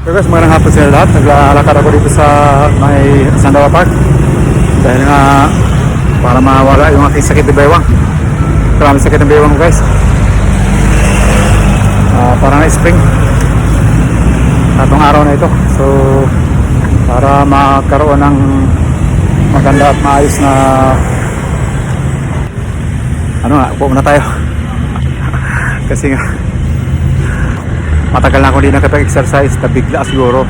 So guys, magandang hapon sa lahat. Naglalakad ako dito sa may Sandawa Park dahil nga para mawala yung aking sakit ng bewang. Maraming sakit ng bewang ko guys. Parang na-spring atong araw na ito. So para magkaroon ng maganda at maayos na upo muna tayo. Kasi nga matagal na ako hindi nakapag-exercise na bigla siguro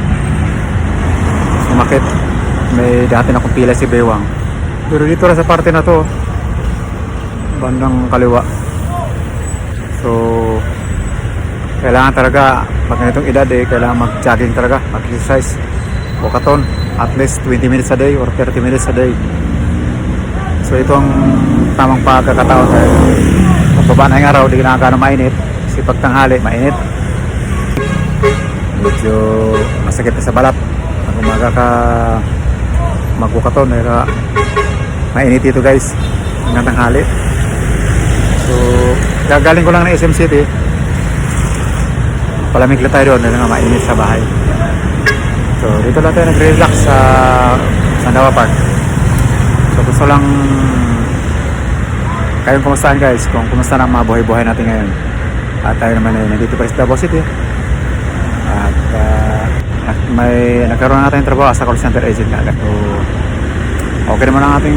sumakit. May dati na akong pila si bewang, pero dito na sa parte na to bandang kaliwa. So kailangan talaga pag ganitong edad kailangan mag-jogging talaga, mag-exercise o katon at least 20 minutes a day or 30 minutes a day. So ito ang tamang pagkakataon dahil pagbaba na yung araw di na gano'ng mainit kasi pag tanghali mainit, medyo masakit na sa balat. Pag umaga ka magbukaton mainit dito guys hanggang tanghali. So gagaling ko lang ng SM City, palamig lang tayo doon dahil nga mainit sa bahay. So dito lang tayo nag-relax sa Sandawa Park. So gusto lang kayong kumustahan guys, kung kumusta na ang mga buhay-buhay natin ngayon. At tayo naman nandito pa sa Davao City at may nagkaroon natin trabaho sa call center agent nga. So okay naman ang ating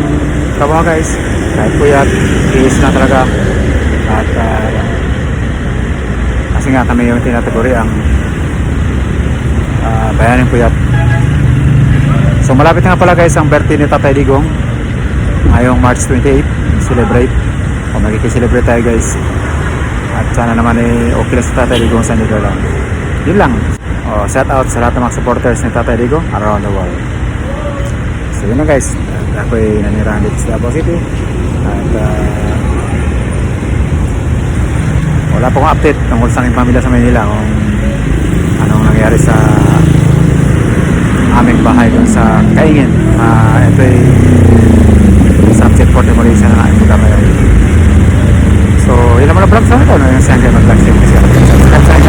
trabaho guys, kahit puyat, iis na talaga. At kasi nga kami yung tinataguri ang bayaning puyat. So malapit nga pala guys ang birthday ni Tatay Digong ngayong March 28. Celebrate o magkikicelebrate tayo guys. At sana naman okay lang sa Tatay Digong sa nito lang. Yun lang. Shout out sa lahat ng mga supporters ni Tatay Digong around the world. So yun na guys, ako'y nanirahan dito sa Davao City. At wala pong update tungkol sa aking pamilya sa Manila kung anong nangyari sa aming bahay dun sa Kaingin. Ito'y subject for demolition na aking lugar ngayon. So yun naman ang vlog sa ito. Yung siyang kayo mag-vlog siya.